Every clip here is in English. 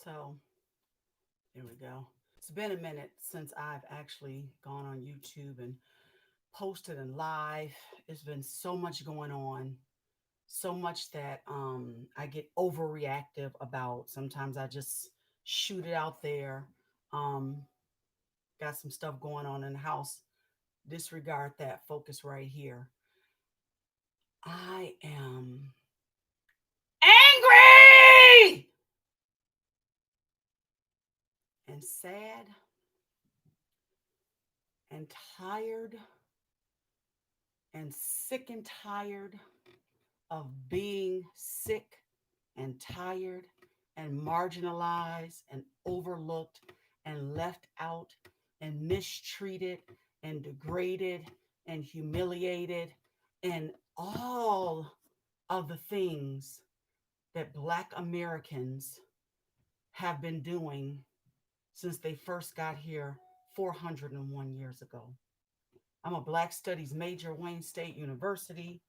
So there we go. It's been a minute since I've actually gone on YouTube and posted and live. It's been so much going on, so much that I get overreactive about. Sometimes I just shoot it out there. Um, got some stuff going on in the house. Disregard that. Focus right here. I am angry and sad and tired and sick and tired of being sick and tired and marginalized and overlooked and left out and mistreated and degraded and humiliated and all of the things that Black Americans have been doing since they first got here 401 years ago. I'm a Black Studies major at Wayne State University.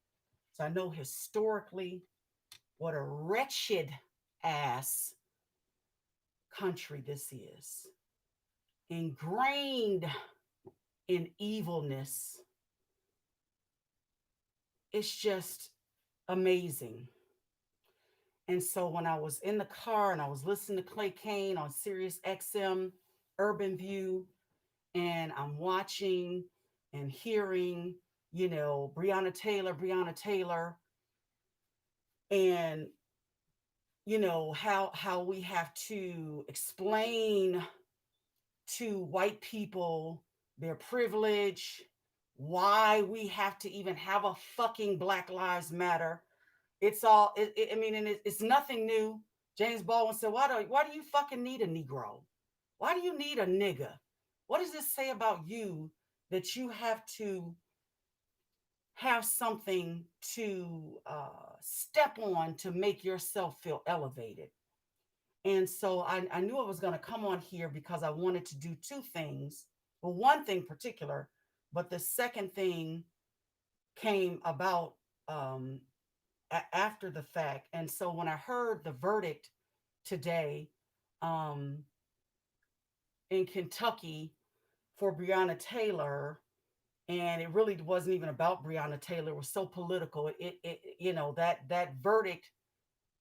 So I know historically what a wretched ass country this is, ingrained in evilness. It's just amazing. And so when I was in the car and I was listening to Clay Kane on Sirius XM Urban View, and I'm watching and hearing, Breonna Taylor, and how we have to explain to white people their privilege, why we have to even have a fucking Black Lives Matter. It's all, I mean, and it's nothing new. James Baldwin said, why do you fucking need a Negro? Why do you need a nigga? What does this say about you that you have to have something to step on to make yourself feel elevated? And so I knew I was going to come on here because I wanted to do two things. Well, one thing particular, but the second thing came about um, after the fact. And so when I heard the verdict today um, in Kentucky for Breonna Taylor, and it really wasn't even about Breonna Taylor. It was so political. That verdict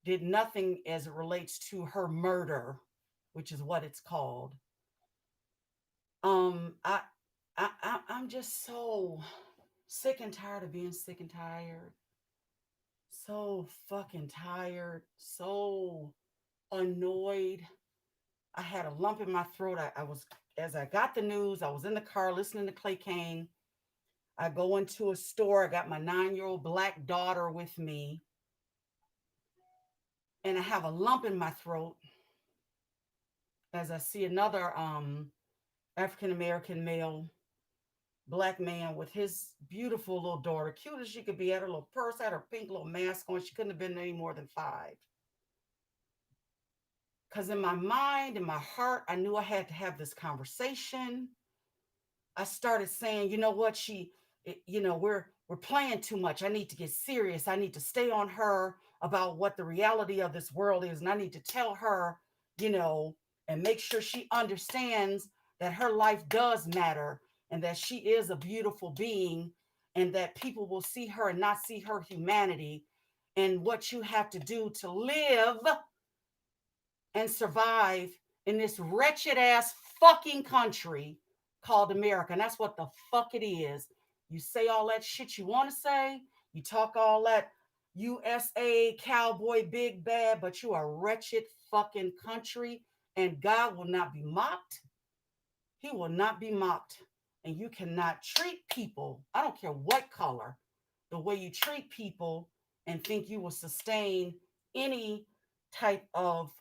did nothing as it relates to her murder, which is what it's called. Um, I, I'm just so sick and tired of being sick and tired. So fucking tired. So annoyed. I had a lump in my throat. I was, as I got the news, I was in the car listening to Clay Kane. I go into a store. I got my 9-year-old Black daughter with me, and I have a lump in my throat as I see another African American male Black man with his beautiful little daughter, cute as she could be, had her little purse, had her pink little mask on. She couldn't have been any more than 5. Because in my mind, in my heart, I knew I had to have this conversation. I started saying, you know what, we're playing too much. I need to get serious. I need to stay on her about what the reality of this world is, and I need to tell her, you know, and make sure she understands that her life does matter and that she is a beautiful being and that people will see her and not see her humanity and what you have to do to live and survive in this wretched ass fucking country called America. And that's what the fuck it is. You say all that shit you want to say, you talk all that USA cowboy big bad, but you are a wretched fucking country, and God will not be mocked. He will not be mocked. And you cannot treat people, I don't care what color, the way you treat people and think you will sustain any type of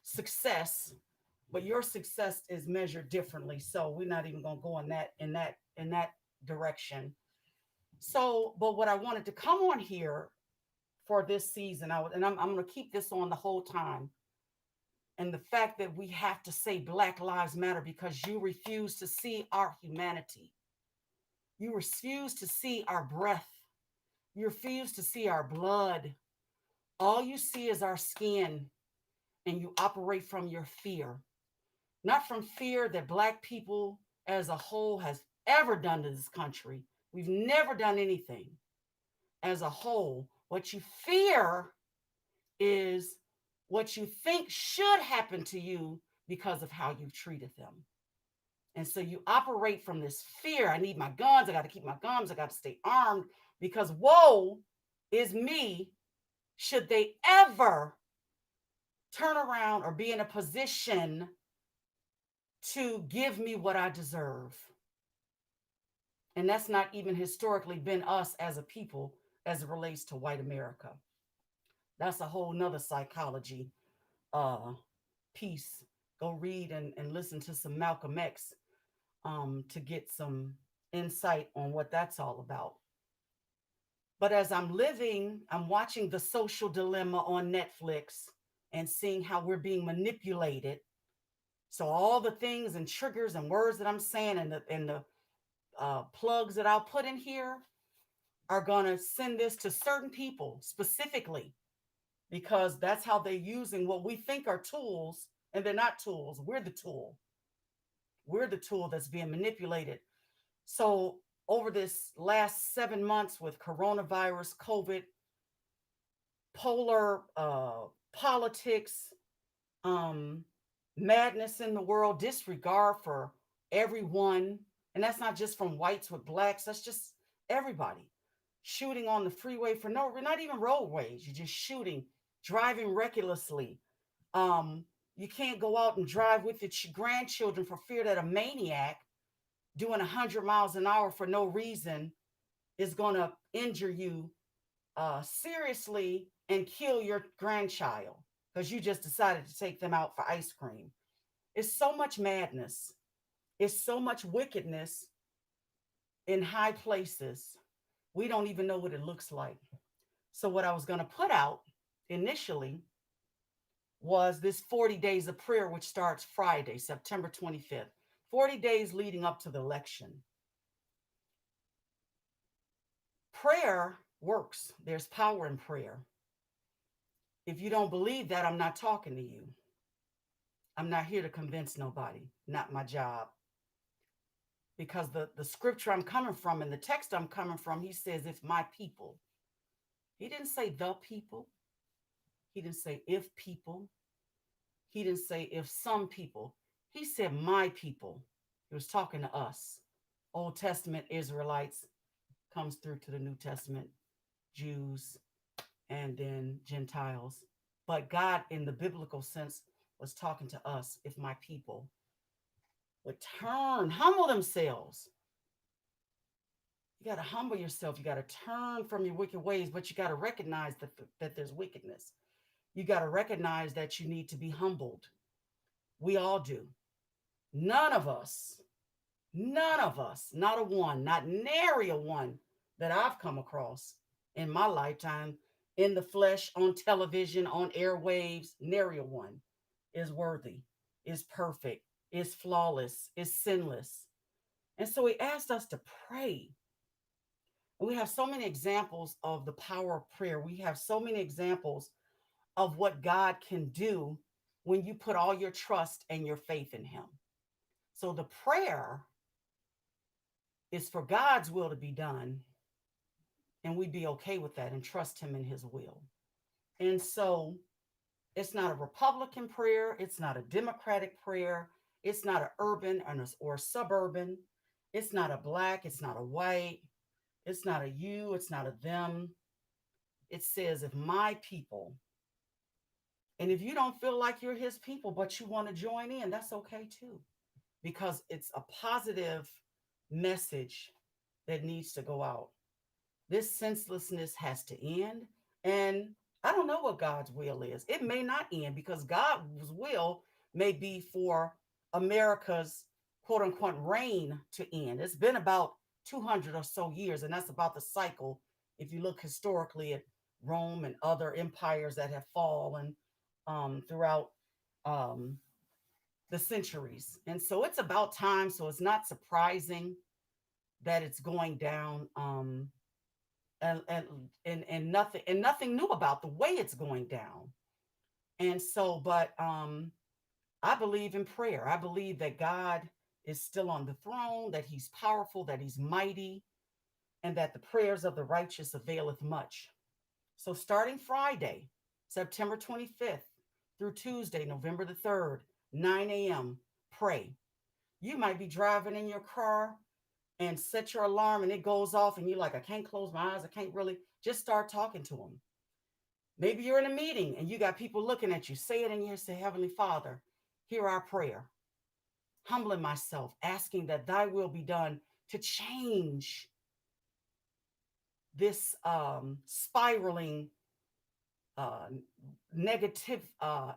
success, but your success is measured differently. So we're not even going to go in that direction. So, but what I wanted to come on here for this season, I'm going to keep this on the whole time. And the fact that we have to say Black Lives Matter because you refuse to see our humanity. You refuse to see our breath. You refuse to see our blood. All you see is our skin. and you operate from your fear, not from fear that Black people as a whole has ever done to this country. We've never done anything as a whole. What you fear is what you think should happen to you because of how you've treated them. And so you operate from this fear. I need my guns. I got to keep my guns. I got to stay armed because woe is me should they ever turn around or be in a position to give me what I deserve. And that's not even historically been us as a people as it relates to white America. That's a whole nother psychology uh, piece. Go read and listen to some Malcolm X to get some insight on what that's all about. But as I'm watching The Social Dilemma on Netflix and seeing how we're being manipulated. So all the things and triggers and words that I'm saying and the plugs that I'll put in here are going to send this to certain people specifically because that's how they're using what we think are tools and they're not tools. We're the tool. We're the tool that's being manipulated. So over this last 7 months with coronavirus, COVID, polar politics, um, madness in the world, disregard for everyone. And that's not just from whites with blacks, that's just everybody. Shooting on the freeway for no, not even roadways, you're just shooting, driving recklessly. Um, you can't go out and drive with your grandchildren for fear that a maniac doing 100 miles an hour for no reason is going to injure you seriously and kill your grandchild because you just decided to take them out for ice cream. It's so much madness. It's so much wickedness in high places. We don't even know what it looks like. So, what I was going to put out initially was this 40 days of prayer, which starts Friday, September 25th, 40 days leading up to the election. Prayer works, there's power in prayer. If you don't believe that, I'm not talking to you. I'm not here to convince nobody, not my job. Because the scripture I'm coming from and the text I'm coming from, he says, if my people. He didn't say the people. He didn't say if people. He didn't say if some people. He said my people. He was talking to us. Old Testament Israelites comes through to the New Testament Jews and then Gentiles. But God, in the biblical sense, was talking to us. If my people would turn, humble themselves. You got to humble yourself. You got to turn from your wicked ways, but you got to recognize that there's wickedness. You got to recognize that you need to be humbled. We all do. None of us, none of us, not a one, not nary a one that I've come across in my lifetime, in the flesh, on television, on airwaves, nary a one is worthy, is perfect, is flawless, is sinless. And so he asked us to pray. And we have so many examples of the power of prayer. We have so many examples of what God can do when you put all your trust and your faith in him. So the prayer is for God's will to be done, and we be okay with that and trust him in his will. And so it's not a Republican prayer, it's not a Democratic prayer, it's not an urban or suburban, it's not a black, it's not a white, it's not a you, it's not a them. It says, if my people, and if you don't feel like you're his people, but you want to join in, that's okay too, because it's a positive message that needs to go out. This senselessness has to end. And I don't know what God's will is. It may not end because God's will may be for America's quote unquote reign to end. It's been about 200 or so years, and that's about the cycle. If you look historically at Rome and other empires that have fallen throughout um, the centuries. And so it's about time. So it's not surprising that it's going down. And, and and nothing new about the way it's going down. And so, but I believe in prayer. I believe that God is still on the throne, that he's powerful, that he's mighty, and that the prayers of the righteous availeth much. So starting Friday, September 25th through Tuesday, November the 3rd, 9 a.m., pray. You might be driving in your car and set your alarm and it goes off and you're like, I can't close my eyes. I can't really just start talking to them. Maybe you're in a meeting and you got people looking at you. Say it in your say, Heavenly Father, hear our prayer. Humbling myself, asking that thy will be done to change this spiraling uh, negative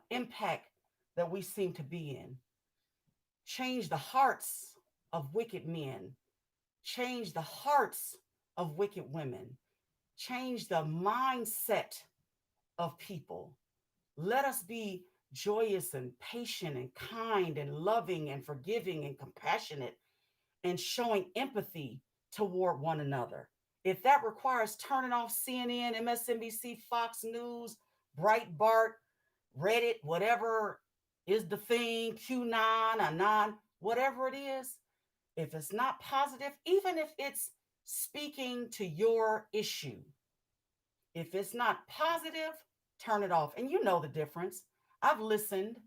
impact that we seem to be in. Change the hearts of wicked men. Change the hearts of wicked women. Change the mindset of people. Let us be joyous and patient and kind and loving and forgiving and compassionate and showing empathy toward one another. If that requires turning off CNN, MSNBC, Fox News, Breitbart, Reddit, whatever is the thing, Q9, Anon, whatever it is, if it's not positive, even if it's speaking to your issue, if it's not positive, turn it off. And you know the difference. I've listened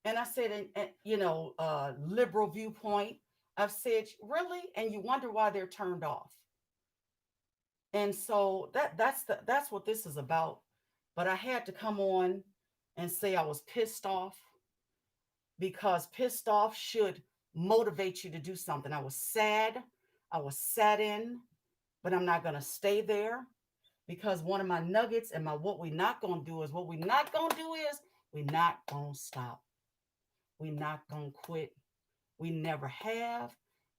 and I said, liberal viewpoint. I've said, really? And you wonder why they're turned off. And so that's what this is about. But I had to come on and say I was pissed off because pissed off should motivate you to do something. I was sad. I was saddened, but I'm not going to stay there because one of my nuggets and my what we not going to do is what we not going to do is we not going to stop. We not going to quit. We never have,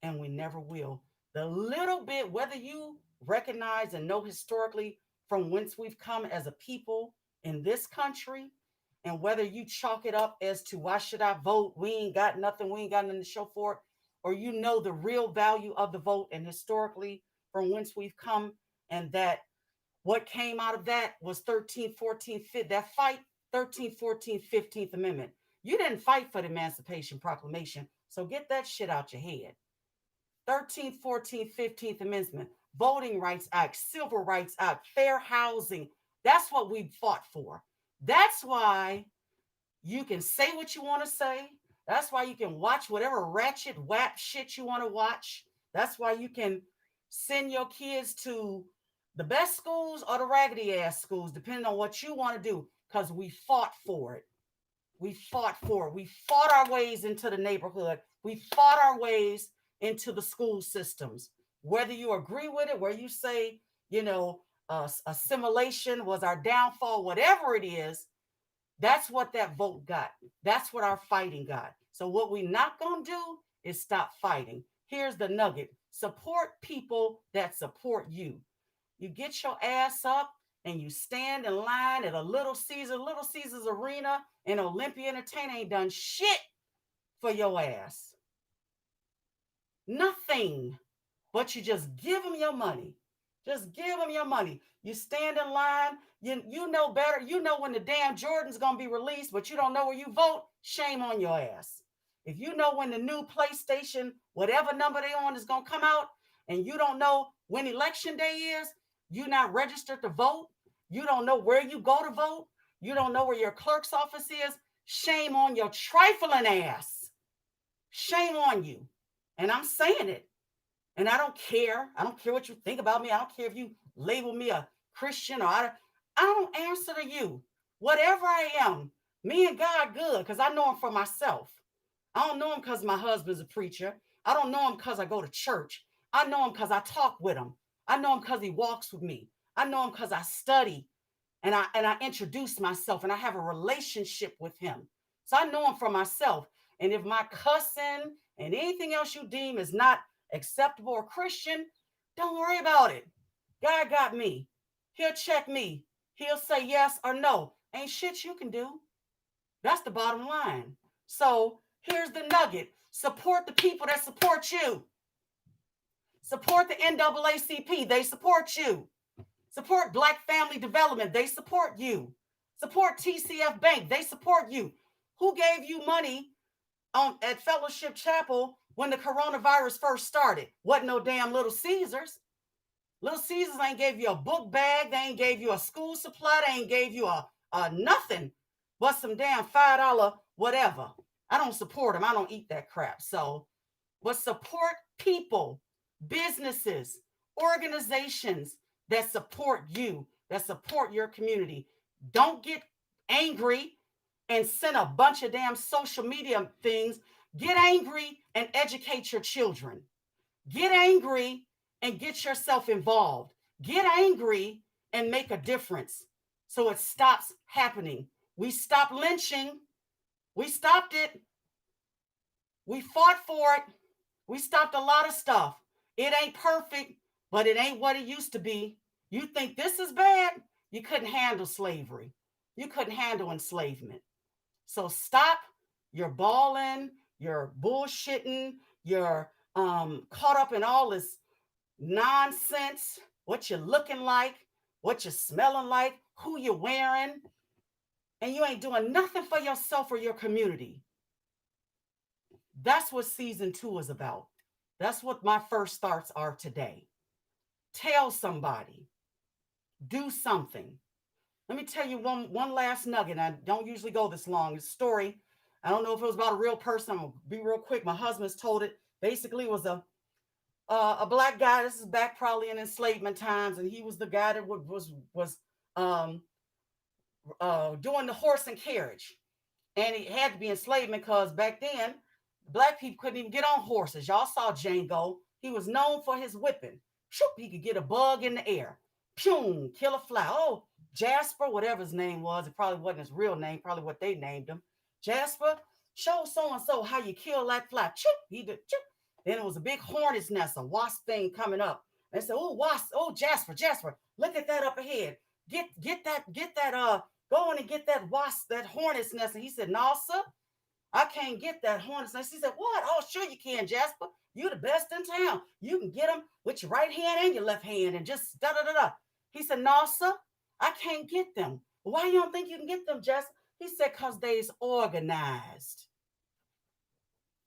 and we never will. The little bit, whether you recognize and know historically from whence we've come as a people in this country, and whether you chalk it up as to why should I vote? We ain't got nothing, we ain't got nothing to show for it, or you know the real value of the vote and historically from whence we've come, and that what came out of that was 13th, 14th, 15th, that fight, 13th, 14th, 15th Amendment. You didn't fight for the Emancipation Proclamation, so get that shit out your head. 13th, 14th, 15th Amendment, Voting Rights Act, Civil Rights Act, fair housing. That's what we fought for. That's why you can say what you want to say. That's why you can watch whatever ratchet, whap shit you want to watch. That's why you can send your kids to the best schools or the raggedy ass schools, depending on what you want to do, because we fought for it. We fought for it. We fought our ways into the neighborhood. We fought our ways into the school systems. Whether you agree with it, where you say, assimilation was our downfall, whatever it is, that's what that vote got. That's what our fighting got. So what we not going to do is stop fighting. Here's the nugget. Support people that support you. You get your ass up and you stand in line at a Little Caesars Arena, and Olympia Entertainment ain't done shit for your ass. Nothing. But you just give them your money. Just give them your money. You stand in line. You know better. You know when the damn Jordan's going to be released, but you don't know where you vote. Shame on your ass. If you know when the new PlayStation, whatever number they on, is going to come out, and you don't know when election day is, you're not registered to vote. You don't know where you go to vote. You don't know where your clerk's office is. Shame on your trifling ass. Shame on you. And I'm saying it. And I don't care. I don't care what you think about me. I don't care if you label me a Christian or I don't answer to you. Whatever I am, me and God good because I know him for myself. I don't know him because my husband's a preacher. I don't know him because I go to church. I know him because I talk with him. I know him because he walks with me. I know him because I study and I introduce myself and I have a relationship with him. So I know him for myself. And if my cussing and anything else you deem is not acceptable or Christian, don't worry about it. God got me. He'll check me. He'll say yes or no. Ain't shit you can do. That's the bottom line. So here's the nugget. Support the people that support you. Support the NAACP. They support you. Support Black Family Development. They support you. Support TCF Bank. They support you. Who gave you money at Fellowship Chapel when the coronavirus first started? Wasn't no damn Little Caesars. Little Caesars ain't gave you a book bag. They ain't gave you a school supply. They ain't gave you a nothing but some damn $5 whatever. I don't support them. I don't eat that crap. So, but support people, businesses, organizations that support you, that support your community. Don't get angry and send a bunch of damn social media things. Get angry and educate your children. Get angry and get yourself involved. Get angry and make a difference so it stops happening. We stopped lynching. We stopped it. We fought for it. We stopped a lot of stuff. It ain't perfect, but it ain't what it used to be. You think this is bad? You couldn't handle slavery. You couldn't handle enslavement. So stop your bawling, your bullshitting, your caught up in all this nonsense, what you're looking like, what you're smelling like, who you're wearing, and you ain't doing nothing for yourself or your community. That's what season 2 is about. That's what my first thoughts are today. Tell somebody, do something. Let me tell you one last nugget. I don't usually go this long. It's a story. I don't know if it was about a real person. I'm gonna be real quick. My husband's told it. Basically, it was a black guy. This is back probably in enslavement times, and he was the guy that was um, doing the horse and carriage, and he had to be enslavement because back then black people couldn't even get on horses. Y'all saw Django. He was known for his whipping. Shoop, he could get a bug in the air. Pum, kill a fly. Oh, Jasper, whatever his name was, it probably wasn't his real name, probably what they named him. Jasper, show so and so how you kill that fly. Choop, he did. Choop. Then it was a big hornet's nest, a wasp thing coming up. They said, "Oh, wasp! Oh, Jasper, Jasper, look at that up ahead. Get that. Go in and get that wasp, that hornet's nest." And he said, "No, sir, I can't get that hornet's nest." He said, "What? Oh, sure you can, Jasper. You're the best in town. You can get them with your right hand and your left hand and just da da da da." He said, "No, sir, I can't get them." "Why you don't think you can get them, Jasper?" He said, "Because they's organized."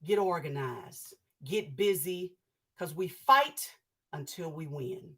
Get organized. Get busy because we fight until we win.